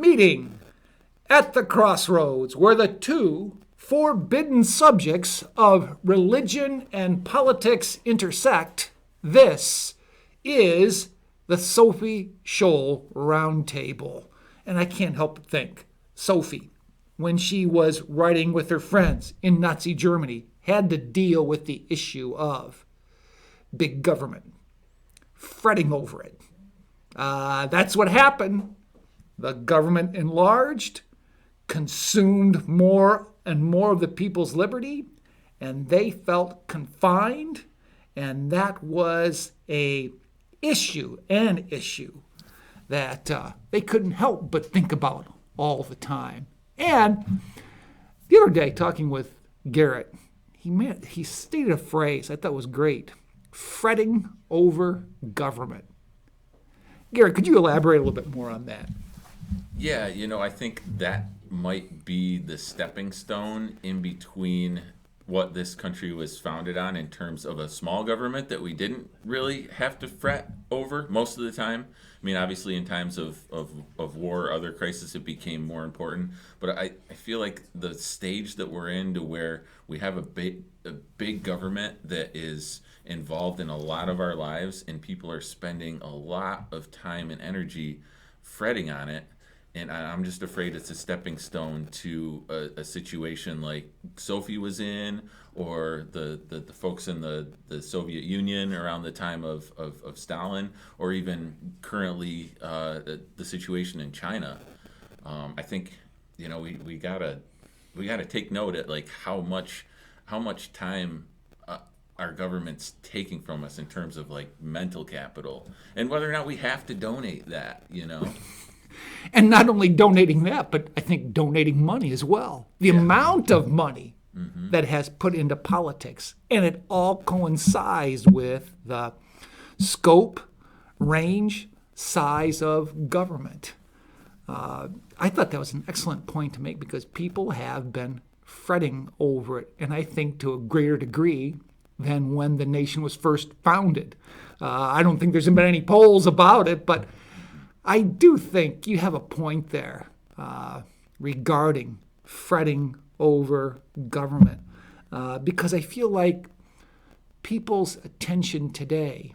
meeting at the crossroads where the two forbidden subjects of religion and politics intersect. This is the Sophie Scholl Roundtable. And I can't help but think, Sophie, when she was writing with her friends in Nazi Germany, had to deal with the issue of big government, fretting over it. That's what happened. The government enlarged, consumed more and more of the people's liberty, and they felt confined, and that was an issue that they couldn't help but think about all the time. And the other day, talking with Garrett, he stated a phrase I thought was great: fretting over government. Garrett, could you elaborate a little bit more on that? Yeah, I think that might be the stepping stone in between what this country was founded on in terms of a small government that we didn't really have to fret over most of the time. I mean, obviously in times of war or other crises, it became more important. But I feel like the stage that we're in, to where we have a big government that is involved in a lot of our lives, and people are spending a lot of time and energy fretting on it. And I'm just afraid it's a stepping stone to a situation like Sophie was in, or the folks in the Soviet Union around the time of Stalin, or even currently the situation in China. I think we gotta take note at like how much time our government's taking from us in terms of like mental capital, and whether or not we have to donate that. And not only donating that, but I think donating money as well. The amount of money that has put into politics. And it all coincides with the scope, range, size of government. I thought that was an excellent point to make, because people have been fretting over it, and I think to a greater degree than when the nation was first founded. I don't think there's been any polls about it, but I do think you have a point there regarding fretting over government, because I feel like people's attention today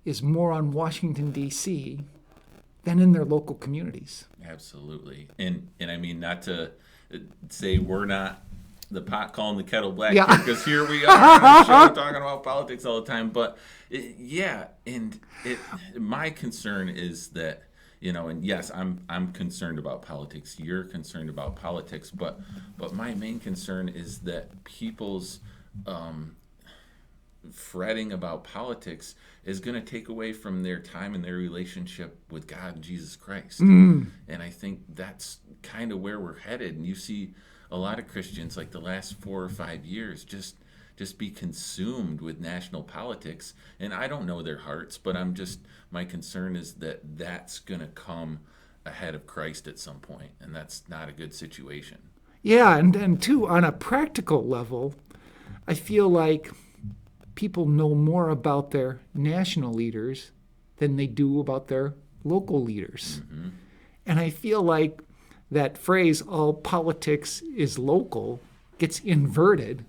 is more on Washington, D.C. than in their local communities. Absolutely. And I mean, not to say we're not the pot calling the kettle black here, because here we are on the show talking about politics all the time. But my concern is that, and yes, I'm concerned about politics. You're concerned about politics, but my main concern is that people's fretting about politics is going to take away from their time and their relationship with God and Jesus Christ. And I think that's kind of where we're headed. And you see a lot of Christians, like the last 4 or 5 years, just be consumed with national politics. And I don't know their hearts, but my concern is that that's going to come ahead of Christ at some point, and that's not a good situation. Yeah, and too, on a practical level, I feel like people know more about their national leaders than they do about their local leaders. And I feel like that phrase, all politics is local, gets inverted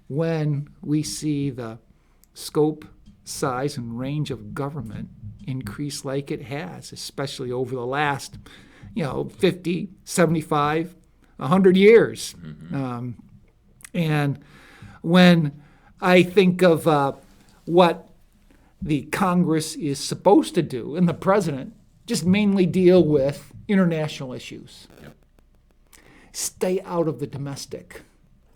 when we see the scope, size, and range of government increase like it has, especially over the last, 50, 75, 100 years. And when I think of what the Congress is supposed to do, and the president, just mainly deal with international issues. Yep. Stay out of the domestic.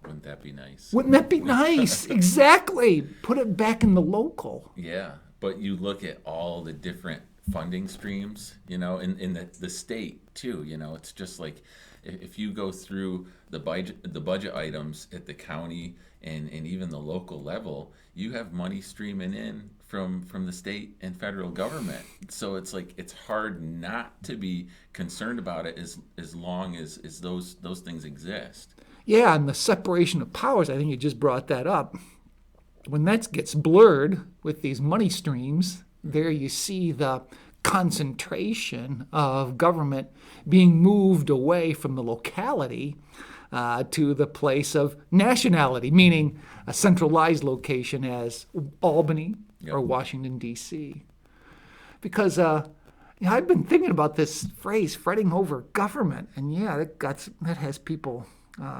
Wouldn't that be nice? Wouldn't that be nice? Exactly. Put it back in the local. Yeah, but you look at all the different funding streams, in the state too. It's just like if you go through the budget items at the county and even the local level, you have money streaming in from the state and federal government. So it's like it's hard not to be concerned about it as long as those things exist. Yeah, and the separation of powers, I think you just brought that up. When that gets blurred with these money streams, there you see the concentration of government being moved away from the locality to the place of nationality, meaning a centralized location as Albany or Washington, D.C. Because I've been thinking about this phrase, fretting over government, and that has people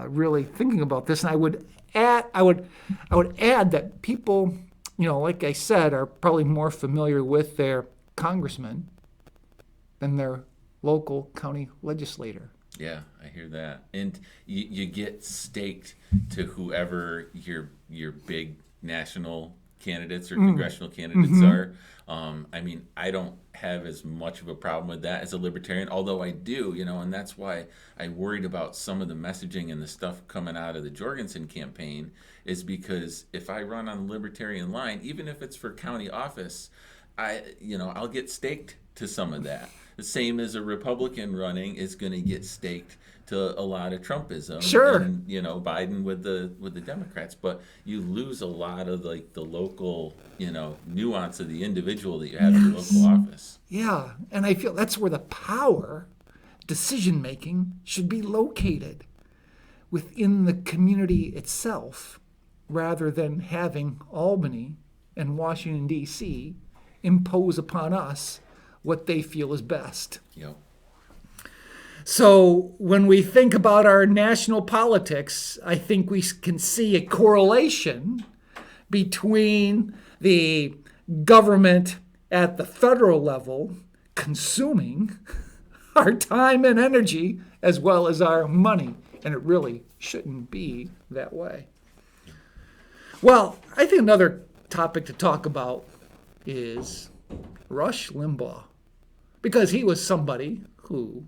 really thinking about this. And I would add that people, like I said, are probably more familiar with their congressman than their local county legislator. Yeah, I hear that. And you get staked to whoever your big national candidates or congressional candidates are. I mean, I don't have as much of a problem with that as a libertarian, although I do, and that's why I worried about some of the messaging and the stuff coming out of the Jorgensen campaign, is because if I run on the libertarian line, even if it's for county office, I'll get staked to some of that. The same as a Republican running is going to get staked to a lot of Trumpism. Sure. And, Biden with the Democrats. But you lose a lot of the local, nuance of the individual that you have in the local office. Yeah. And I feel that's where the power, decision making, should be located within the community itself, rather than having Albany and Washington, D.C. impose upon us what they feel is best. Yep. So when we think about our national politics, I think we can see a correlation between the government at the federal level consuming our time and energy as well as our money. And it really shouldn't be that way. Well, I think another topic to talk about is Rush Limbaugh, because he was somebody who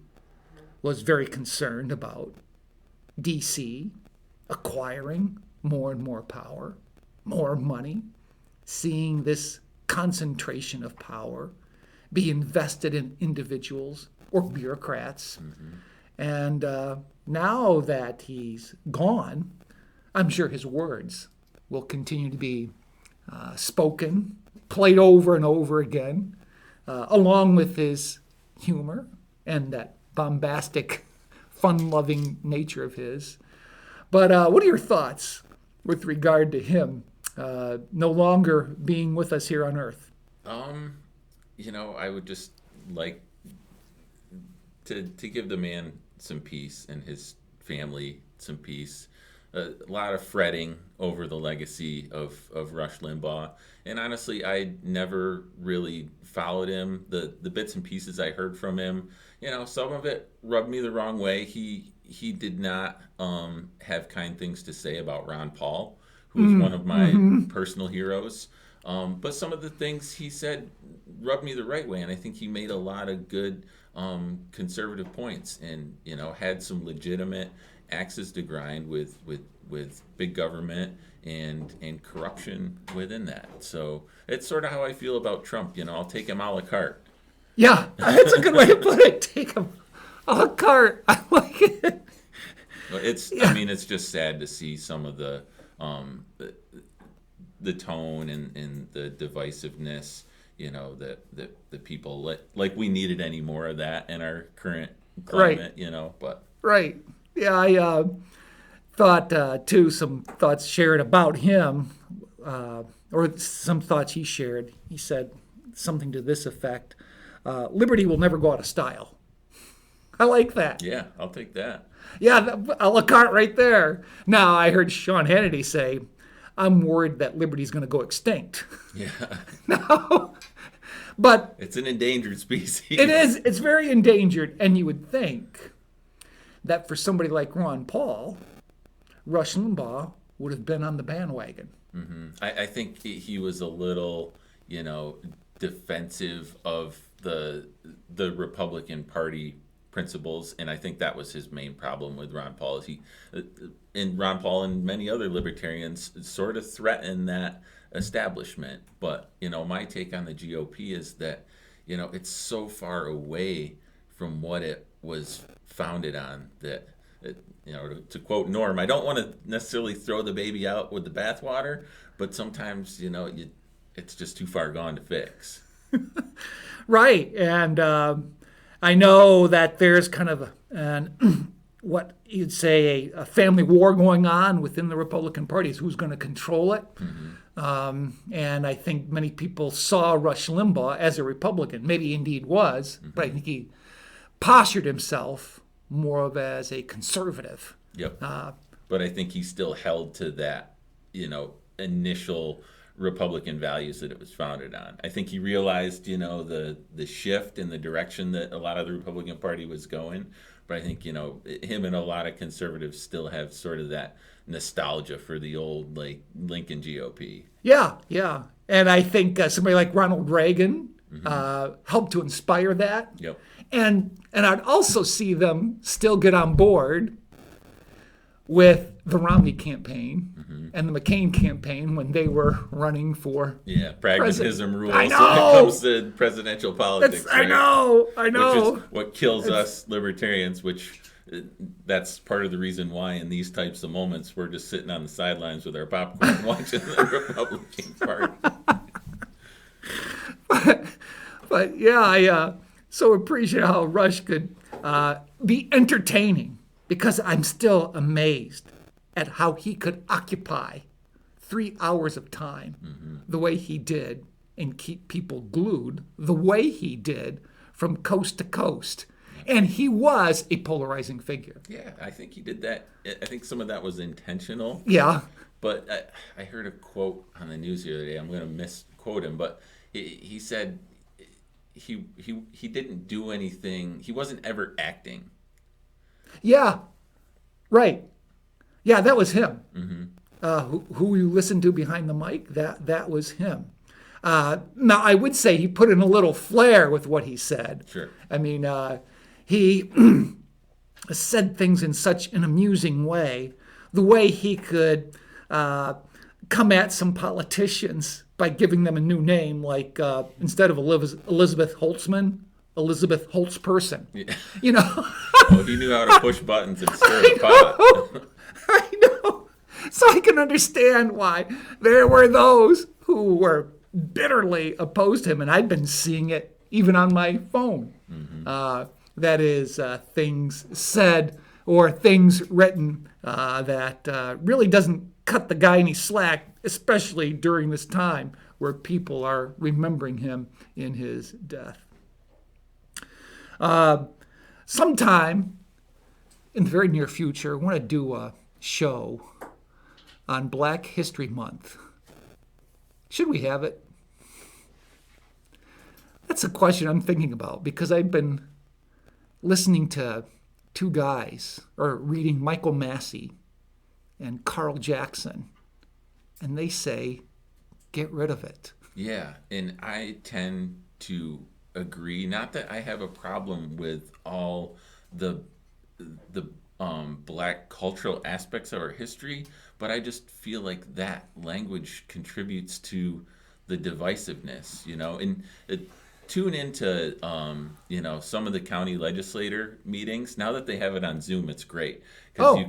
was very concerned about D.C. acquiring more and more power, more money, seeing this concentration of power be invested in individuals or bureaucrats. And now that he's gone, I'm sure his words will continue to be spoken, played over and over again, along with his humor and that bombastic, fun-loving nature of his. But what are your thoughts with regard to him no longer being with us here on Earth? I would just like to give the man some peace and his family some peace. A lot of fretting over the legacy of Rush Limbaugh. And honestly, I never really followed him. The bits and pieces I heard from him, some of it rubbed me the wrong way. He did not have kind things to say about Ron Paul, who is one of my personal heroes. But some of the things he said rubbed me the right way. And I think he made a lot of good conservative points and, had some legitimate axes to grind with big government and corruption within that. So it's sort of how I feel about Trump. I'll take him a la carte. Yeah, that's a good way to put it. Take him a la carte. I like it. Well, it's just sad to see some of the tone and the divisiveness, that the people like we needed any more of that in our current climate, but. Right. Yeah, I thought, too, some thoughts shared about him, or some thoughts he shared. He said something to this effect: liberty will never go out of style. I like that. Yeah, I'll take that. Yeah, a la carte right there. Now, I heard Sean Hannity say, I'm worried that liberty's going to go extinct. Yeah. No. But it's an endangered species. It is. It's very endangered. And you would think that for somebody like Ron Paul, Rush Limbaugh would have been on the bandwagon. Mm-hmm. I think he was a little, defensive of the Republican Party principles, and I think that was his main problem with Ron Paul. Ron Paul and many other libertarians sort of threaten that establishment. But my take on the GOP is that it's so far away from what it was founded on that to quote Norm, I don't want to necessarily throw the baby out with the bathwater, but sometimes it's just too far gone to fix. Right. And I know that there's kind of what you'd say a family war going on within the Republican Party is who's going to control it. And I think many people saw Rush Limbaugh as a Republican. Maybe he indeed was, but I think he postured himself more of as a conservative. Yep. But I think he still held to that, initial Republican values that it was founded on. I think he realized, the shift in the direction that a lot of the Republican Party was going. But I think, him and a lot of conservatives still have sort of that nostalgia for the old, Lincoln GOP. Yeah. And I think somebody like Ronald Reagan helped to inspire that. Yep. And I'd also see them still get on board with the Romney campaign and the McCain campaign when they were running for pragmatism rules I when it know. comes to presidential politics. I know. Which is what kills us libertarians, which that's part of the reason why in these types of moments we're just sitting on the sidelines with our popcorn watching the Republican Party. But yeah, I so appreciate how Rush could be entertaining, because I'm still amazed at how he could occupy 3 hours of time the way he did and keep people glued the way he did from coast to coast. And he was a polarizing figure. Yeah, I think he did that. I think some of that was intentional. Yeah. But I heard a quote on the news the other day. I'm going to misquote him, but he said he didn't do anything. He wasn't ever acting. Yeah. Right. Yeah, that was him. Who you listened to behind the mic, that was him. Now, I would say he put in a little flair with what he said. Sure. I mean, he said things in such an amusing way. The way he could come at some politicians by giving them a new name, like instead of Elizabeth Holtzman, Elizabeth Holtzperson. Yeah. Well, he knew how to push buttons and stir the pot. I know. So I can understand why there were those who were bitterly opposed him, and I've been seeing it even on my phone. That is, things said or things written that really doesn't cut the guy any slack, especially during this time where people are remembering him in his death. Sometime in the very near future, I want to do a show on Black History Month. Should we have it? That's a question I'm thinking about, because I've been listening to two guys, or reading Michael Massey and Carl Jackson, and they say, get rid of it. Yeah, and I tend to agree. Not that I have a problem with all the Black cultural aspects of our history, but I just feel like that language contributes to the divisiveness, and tune into some of the county legislator meetings. Now that they have it on Zoom, it's great, because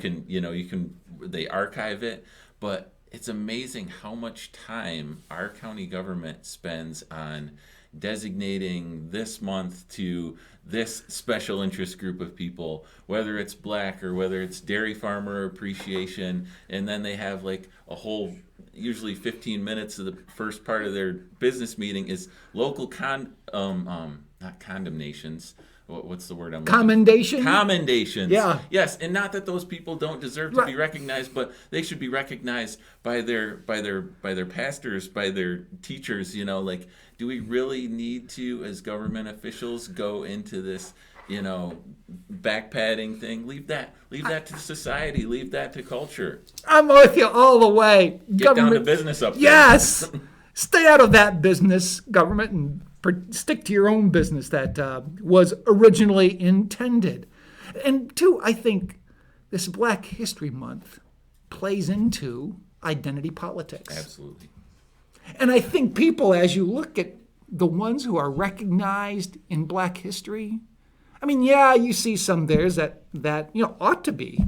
they archive it, but it's amazing how much time our county government spends on designating this month to this special interest group of people, whether it's Black or whether it's dairy farmer appreciation, and then they have like a whole, usually 15 minutes of the first part of their business meeting is local not condemnations. What's the word I'm looking for? Commendation? Commendations. Yeah. Yes, and not that those people don't deserve to be recognized, but they should be recognized by their pastors, by their teachers. Do we really need to, as government officials, go into this, back padding thing? Leave that to society. Leave that to culture. I'm with you all the way. Get down to business up there. Yes. Stay out of that business, government, and stick to your own business that was originally intended. And two, I think this Black History Month plays into identity politics. Absolutely. And I think people, as you look at the ones who are recognized in Black history, I mean, yeah, you see some there that ought to be.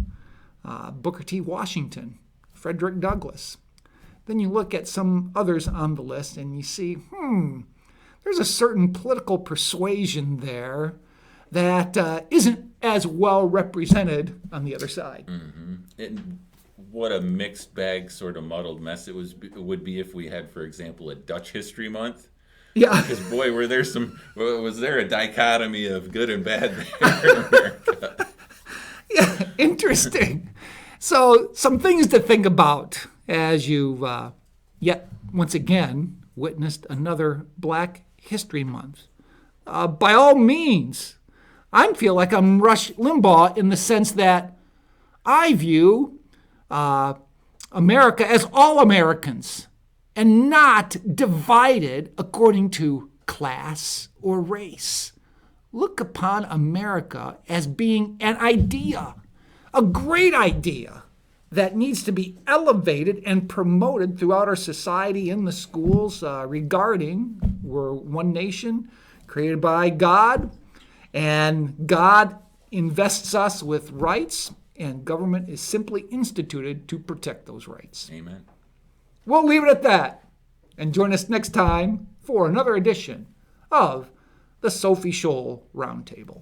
Booker T. Washington, Frederick Douglass. Then you look at some others on the list and you see, there's a certain political persuasion there that isn't as well represented on the other side. And what a mixed bag, sort of muddled mess it would be if we had, for example, a Dutch History Month. Yeah. Because boy, was there a dichotomy of good and bad there in America? Yeah, interesting. So some things to think about as you've yet once again witnessed another Black History Month. By all means, I feel like I'm Rush Limbaugh in the sense that I view America as all Americans and not divided according to class or race. Look upon America as being an idea, a great idea that needs to be elevated and promoted throughout our society in the schools regarding we're one nation created by God, and God invests us with rights, and government is simply instituted to protect those rights. Amen. We'll leave it at that, and join us next time for another edition of the Sophie Scholl Roundtable.